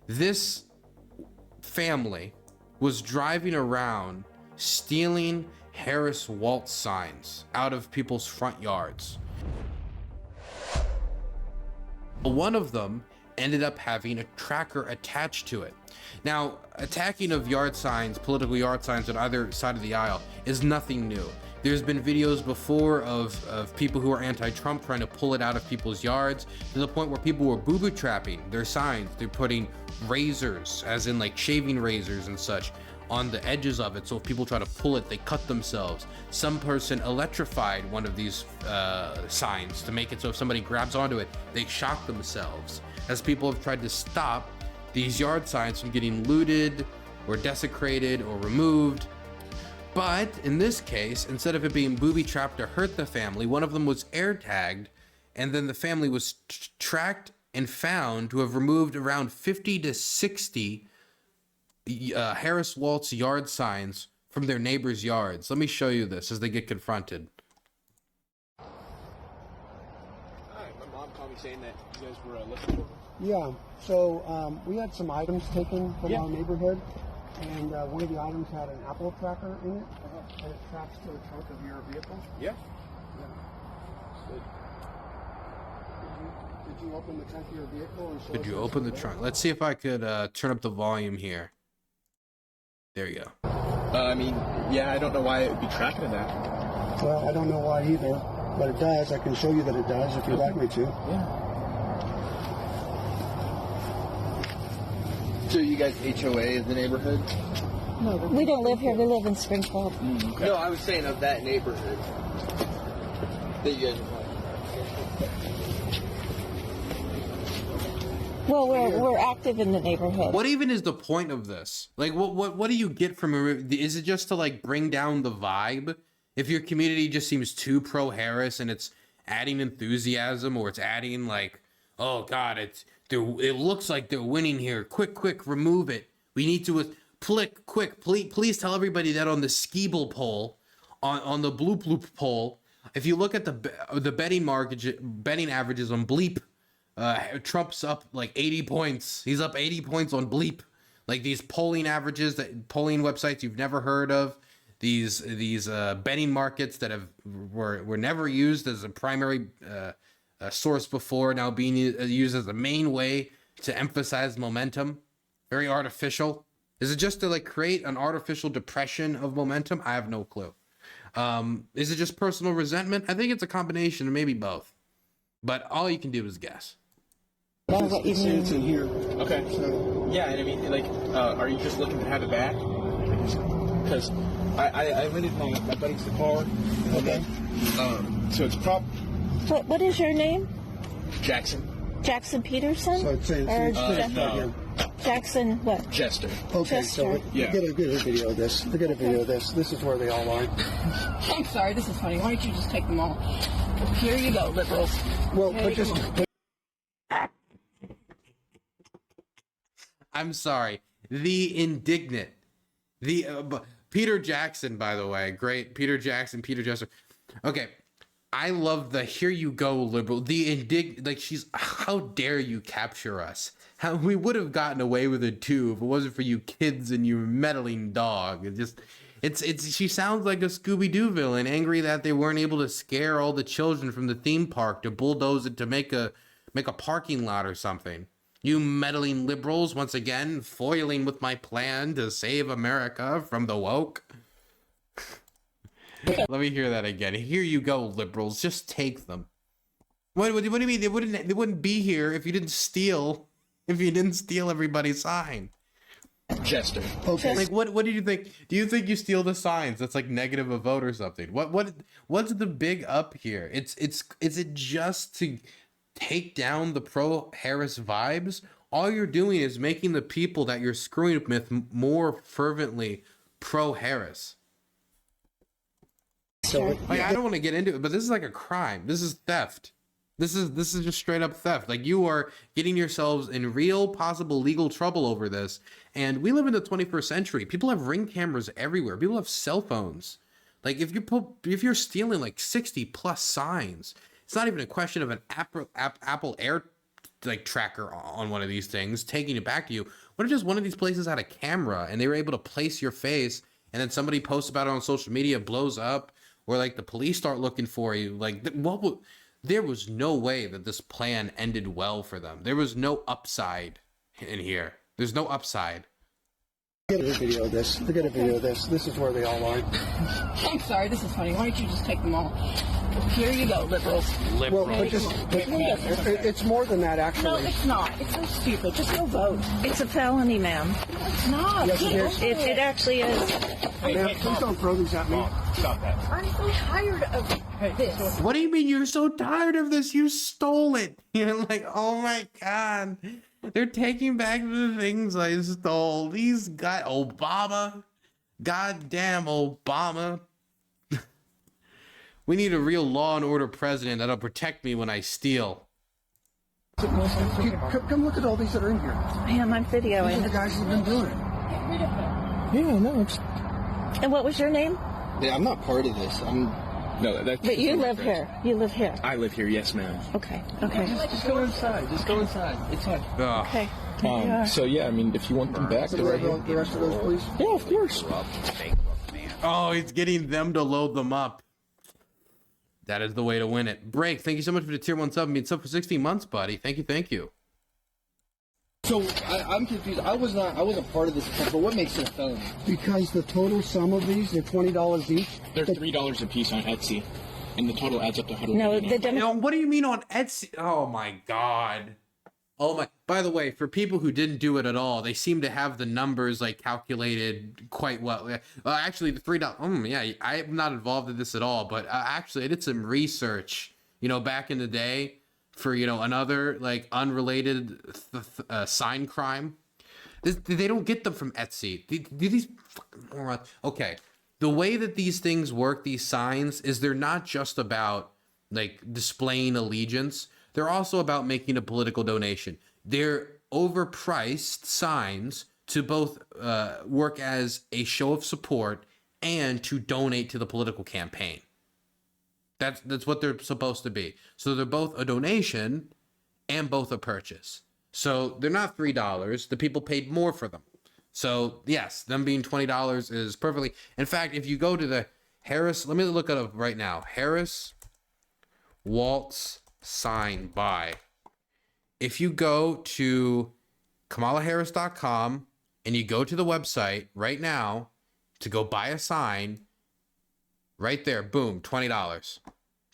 This family was driving around stealing Harris Walz signs out of people's front yards. One of them ended up having a tracker attached to it. Now, attacking of yard signs, political yard signs on either side of the aisle is nothing new. There's been videos before of people who are anti-Trump trying to pull it out of people's yards, to the point where people were booby trapping their signs. They're putting razors, as in like shaving razors and such, on the edges of it, so if people try to pull it, they cut themselves. Some person electrified one of these signs to make it so if somebody grabs onto it, they shock themselves, as people have tried to stop these yard signs from getting looted or desecrated or removed. But in this case, instead of it being booby trapped to hurt the family, one of them was air tagged, and then the family was tracked and found to have removed around 50 to 60 Harris Walz yard signs from their neighbors' yards. Let me show you this as they get confronted. Hi, my mom called me saying that you guys were looking for me. Yeah, so we had some items taken from our neighborhood, and one of the items had an Apple tracker in it, and it tracks to the trunk of your vehicle. Yeah. Good. Did you open the trunk of your vehicle and show Could you open the trunk? Let's see if I could turn up the volume here. There you go. I mean, yeah, I don't know why it would be tracking that. Well, I don't know why either, but it does. I can show you that it does if you'd like me to. Yeah. So you guys HOA in the neighborhood? No, we don't live here. We live in Springfield. Okay. No, I was saying of that neighborhood that you guys are. Well, we're active in the neighborhood. What even is the point of this? Like, what do you get from it? Is it just to like bring down the vibe? If your community just seems too pro-Harris and it's adding enthusiasm, or it's adding like, oh God, it looks like they're winning here. Quick, remove it. We need to quick. Please tell everybody that on the Skeeble poll, on the Bloop poll, if you look at the betting averages on Bleep. Trump's up like 80 points. He's up 80 points on Bleep. Like these polling averages, that polling websites you've never heard of, these betting markets that were never used as a primary source before, now being used as the main way to emphasize momentum. Very artificial. Is it just to like create an artificial depression of momentum? I have no clue. Is it just personal resentment? I think it's a combination, or maybe both. But all you can do is guess. What you mean? It's in here. Okay. So, yeah, and I mean, like, are you just looking to have it back? Because I rented my buddy's car. Okay. So it's What is your name? Jackson. Jackson Peterson? So it's in No. Jackson what? Chester. Okay, so Chester. Yeah. get a video of this. Get a video of this. This is where they all are. I'm sorry, this is funny. Why don't you just take them all? Here you go, liberals. Well, Here but you just... go. I'm sorry. The indignant. Peter Jackson, by the way. Great. Peter Jackson, Peter Jester. Okay. I love the here you go, liberal. The like how dare you capture us? How we would have gotten away with it too if it wasn't for you kids and your meddling dog. She sounds like a Scooby-Doo villain, angry that they weren't able to scare all the children from the theme park to bulldoze it to make a parking lot or something. You meddling liberals, once again, foiling with my plan to save America from the woke. Let me hear that again. Here you go, liberals. Just take them. What do you mean? They wouldn't be here if you didn't steal everybody's sign. Chester. Okay. Like what do you think? Do you think you steal the signs? That's like negative a vote or something. What's the big up here? Is it just to take down the pro-Harris vibes? All you're doing is making the people that you're screwing with more fervently pro-Harris. So, Like, I don't want to get into it, but this is like a crime. This is theft. This is just straight up theft. Like, you are getting yourselves in real possible legal trouble over this. And we live in the 21st century. People have Ring cameras everywhere. People have cell phones. Like, if you're stealing like 60 plus signs, it's not even a question of an Apple Air like tracker on one of these things, taking it back to you. What if just one of these places had a camera and they were able to place your face, and then somebody posts about it on social media, blows up, or like the police start looking for you? Like, there was no way that this plan ended well for them. There was no upside in here. There's no upside. Get a video of this. Forget a video of this. This is where they all are. I'm sorry, this is funny. Why don't you just take them all? Here you go, liberals. Well, but it's more than that, actually. No, it's not. It's so stupid. Just go vote. It's a felony, ma'am. It's not. Yes, it is. It actually is. Ma'am, please don't throw these at me. Stop that. I'm so tired of this. What do you mean you're so tired of this? You stole it. You're like, oh my God. They're taking back the things I stole. These guys, Obama. Goddamn Obama. We need a real law and order president that'll protect me when I steal. Come look at all these that are in here. Ma'am, I'm These are the videoing. guys who've been doing it. Yeah, no, it's... And what was your name? Yeah, I'm not part of this. No, that's... But you live here. You live here. I live here, yes, ma'am. Okay. Okay. Just go inside. Just go inside. It's fine. Ugh. Okay. There you are. So yeah, I mean, if you want them back, Can they're we right have here. the rest of those, please? Yeah, of course. Oh, he's getting them to load them up. That is the way to win it. Break, thank you so much for the tier 1 sub. Being sub for 16 months, buddy. Thank you, thank you. So I'm confused. I wasn't part of this attempt, but what makes it a felony? Because the total sum of these, they're $20 each. They're $3 a piece on Etsy, and the total adds up to $100. No, the Now, what do you mean on Etsy? Oh my God. Oh my. By the way, for people who didn't do it at all, they seem to have the numbers like calculated quite well. Actually, the $3. Yeah, I'm not involved in this at all, but actually, I did some research. Back in the day, for another like unrelated sign crime. They don't get them from Etsy. These fucking morons. Okay, the way that these things work, these signs, is they're not just about like displaying allegiance. They're also about making a political donation. They're overpriced signs to both work as a show of support and to donate to the political campaign. That's what they're supposed to be. So they're both a donation and both a purchase. So they're not $3. The people paid more for them. So yes, them being $20 is perfectly. In fact, if you go to the Harris, let me look it up right now. Harris Walz sign buy. If you go to KamalaHarris.com and you go to the website right now to go buy a sign, right there, boom, $20.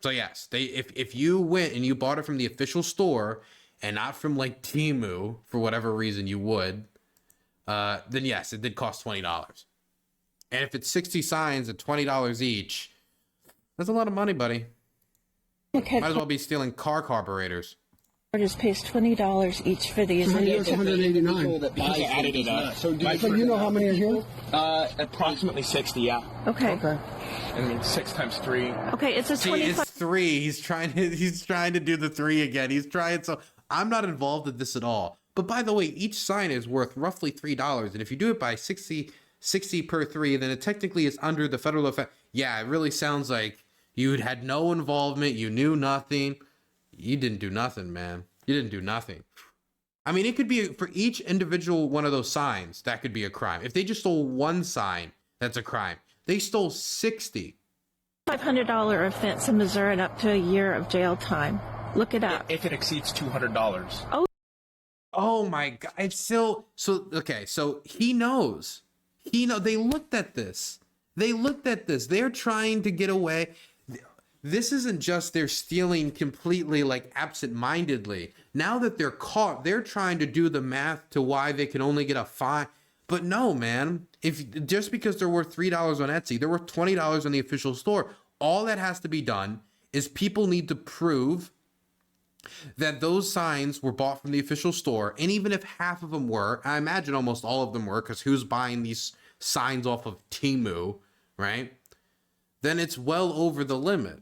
So yes, if you went and you bought it from the official store and not from like Temu for whatever reason you would, then yes, it did cost $20. And if it's 60 signs at $20 each, that's a lot of money, buddy. Okay. Might as well be stealing car carburetors. Just pays $20 each for these. So here's 189. Because I added it up. So you know how many are here? Approximately 60, yeah. Okay. Okay. I mean, 6 times 3. Okay, it's a See, 25. it's 3. He's trying to do the 3 again. He's trying. So I'm not involved in this at all. But by the way, each sign is worth roughly $3. And if you do it by 60 per 3, then it technically is under the federal offense. Yeah, it really sounds like you had no involvement. You knew nothing. You didn't do nothing, man. You didn't do nothing. I mean, it could be for each individual one of those signs, that could be a crime. If they just stole one sign, that's a crime. They stole 60. $500 offense in Missouri and up to a year of jail time. Look it up. If it exceeds $200. Oh my God. It's still, okay, so he knows. They looked at this. They're trying to get away. This isn't just they're stealing completely like absent-mindedly. Now that they're caught, they're trying to do the math to why they can only get a fine. But no, man, if just because they're worth $3 on Etsy, they're worth $20 on the official store. All that has to be done is people need to prove that those signs were bought from the official store. And even if half of them were, I imagine almost all of them were, because who's buying these signs off of Temu, right? Then it's well over the limit.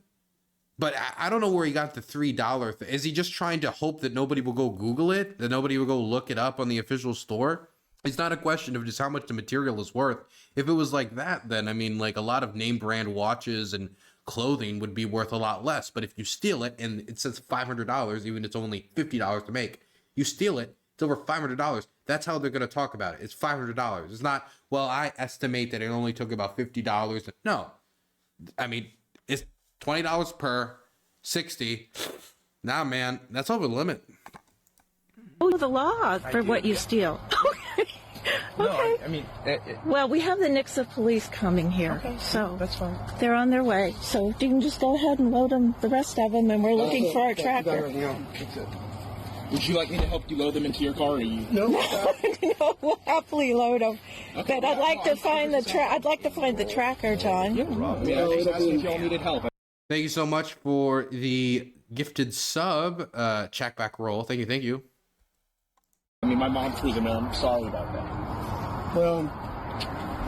But I don't know where he got the $3 thing. Is he just trying to hope that nobody will go Google it? That nobody will go look it up on the official store? It's not a question of just how much the material is worth. If it was like that, then, I mean, like a lot of name brand watches and clothing would be worth a lot less. But if you steal it and it says $500, even if it's only $50 to make, You steal it, it's over $500. That's how they're going to talk about it. It's $500. It's not, well, I estimate that it only took about $50. No. I mean, it's $20 per 60. Nah, man, that's over the limit. Oh, the law for what you steal. No, Okay. I mean, Well, we have the Nixa police coming here, so that's fine. they're on their way. So you can just go ahead and load them, the rest of them, and we're looking for our tracker. Would you like me to help you load them into your car, or you? No. No, we'll happily load them. Okay. But I'd like to find the tracker, John. Yeah, no, I mean, I just asked if y'all needed help. Thank you so much for the gifted sub, check back roll. Thank you. I mean, my mom threw them in. I'm sorry about that. Well,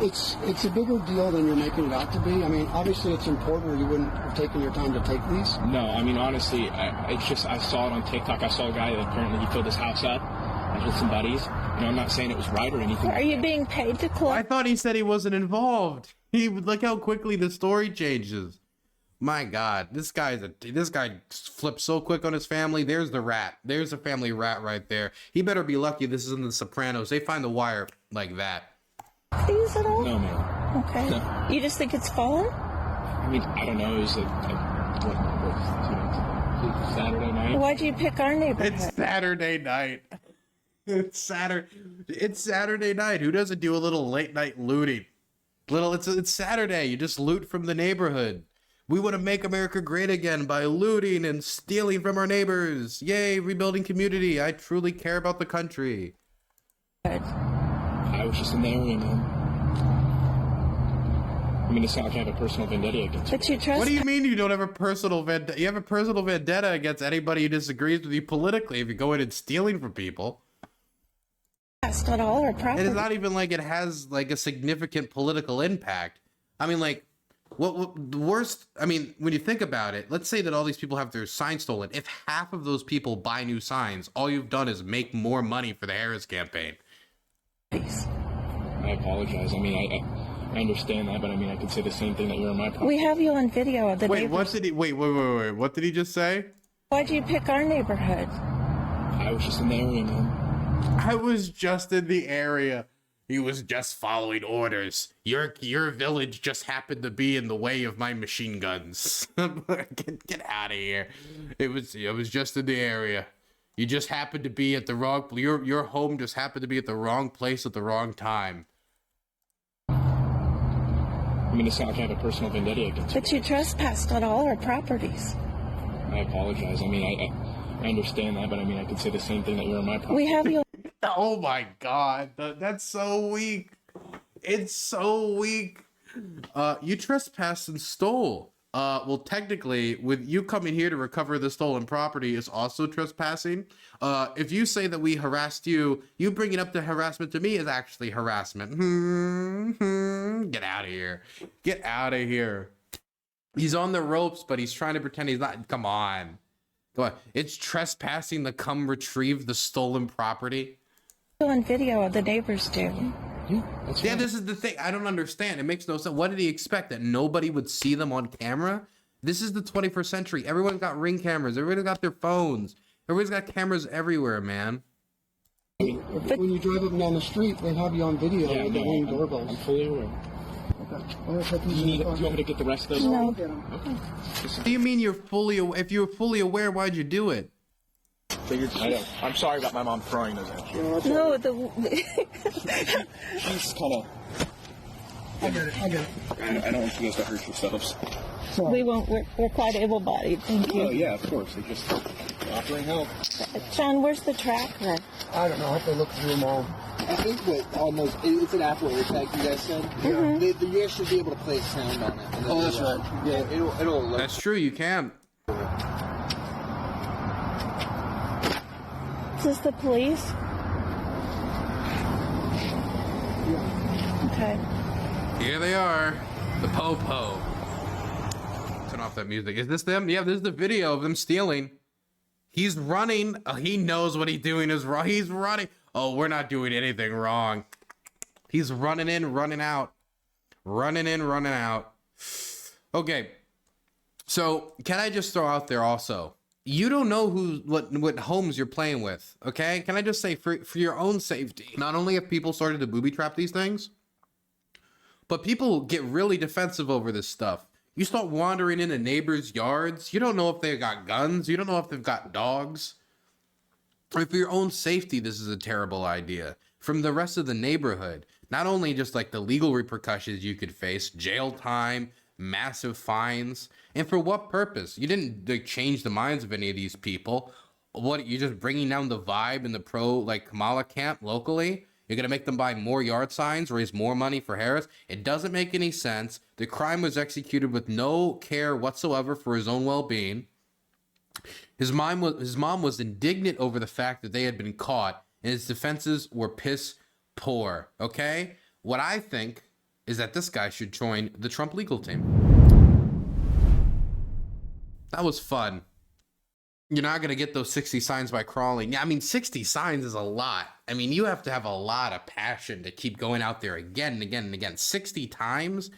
it's a bigger deal than you're making it out to be. I mean, obviously it's important, or you wouldn't have taken your time to take these. No, I mean, honestly, it's just I saw it on TikTok. I saw a guy that apparently he filled his house up. I was with some buddies. You know, I'm not saying it was right or anything. Are you being paid to I collect? thought he said he wasn't involved. Look how quickly the story changes. My God, this guy flips so quick on his family. There's the rat. There's the family rat right there. He better be lucky this isn't The Sopranos. They find the wire like that. These at all? No, man. Okay. No. You just think it's fallen? I mean, I don't know. It was Saturday night. Why'd you pick our neighborhood? It's Saturday night. It's Saturday night. Who doesn't do a little late night looting? It's Saturday. You just loot from the neighborhood. We want to make America great again by looting and stealing from our neighbors. Yay, rebuilding community. I truly care about the country. I was just in the area, man. I mean, it's not like I have a personal vendetta against you. But you trust What do you mean you don't have a personal vendetta? You have a personal vendetta against anybody who disagrees with you politically if you go in and stealing from people. at all or property? It is not even like it has like a significant political impact. I mean, like, what the worst, I mean, when you think about it, let's say that all these people have their signs stolen. If half of those people buy new signs, all you've done is make more money for the Harris campaign. I apologize. I mean, I understand that, but I mean, I could say the same thing that you're on my property. We have you on video of the Wait, neighbors. what did he, wait, what did he just say? Why'd you pick our neighborhood? I was just in the area, man. I was just in the area. He was just following orders. Your village just happened to be in the way of my machine guns. Get out of here. It was just in the area. You just happened to be at the wrong, your home just happened to be at the wrong place at the wrong time. I mean, it's not like I have a personal vendetta against you. But you trespassed on all our properties. I apologize. I mean, I understand that, but I mean, I could say the same thing that you're on my property. We have you. Oh my God, that's so weak. It's so weak. You trespassed and stole. Well, technically, with you coming here to recover the stolen property is also trespassing. If you say that we harassed you, you bringing up the harassment to me is actually harassment. Get out of here. Get out of here. He's on the ropes, but he's trying to pretend he's not. Come on. Come on. It's trespassing to come retrieve the stolen property. On video of the neighbors do. Yeah, this is the thing. I don't understand. It makes no sense. What did he expect? That nobody would see them on camera? This is the 21st century. Everyone's got Ring cameras. Everybody's got their phones. Everybody's got cameras everywhere, man. When you drive up and down the street, they have you on video Yeah, with the no, Ring I'm doorbells. fully aware. Okay. I'm gonna put Do these you in need? the Do car. you want me to get the rest of those? No. Get 'em. What do you mean you're fully? If you were fully aware, why'd you do it? Figured. I know. I'm sorry about my mom throwing those at you. No, She's kind of. I get it. I don't want you guys to hurt yourselves. Sorry. we won't. We're quite able-bodied. Thank you. Oh yeah, of course. They just offering help. John, where's the tracker? I don't know. I have to look through them all. I think that on those, it's an Apple AirTag you guys said. Mm-hmm. You guys should be able to play sound on it. And Oh, that's right. Yeah, it'll alert. That's true. You can. Is this the police? Okay. Here they are. The po-po. Turn off that music. Is this them? Yeah, this is the video of them stealing. He's running. He knows what he's doing is wrong. He's running. Oh, we're not doing anything wrong. He's running in, running out. Running in, running out. Okay. So, can I just throw out there also? you don't know what homes you're playing with, okay? Can I just say, for your own safety, not only have people started to booby trap these things, but people get really defensive over this stuff. You start wandering into neighbors' yards. You don't know if they've got guns. You don't know if they've got dogs. Or for your own safety, this is a terrible idea. From the rest of the neighborhood, not only just like the legal repercussions you could face, jail time, massive fines, and for what purpose? You didn't like change the minds of any of these people. What, you're just bringing down the vibe in the pro like Kamala camp locally? You're gonna make them buy more yard signs, raise more money for Harris? It doesn't make any sense. The crime was executed with no care whatsoever for his own well-being. His mom was indignant over the fact that they had been caught, and his defenses were piss poor. Okay? What I think is that this guy should join the Trump legal team. That was fun. You're not going to get those 60 signs by crawling. Yeah, I mean, 60 signs is a lot. I mean, you have to have a lot of passion to keep going out there again and again and again. 60 times?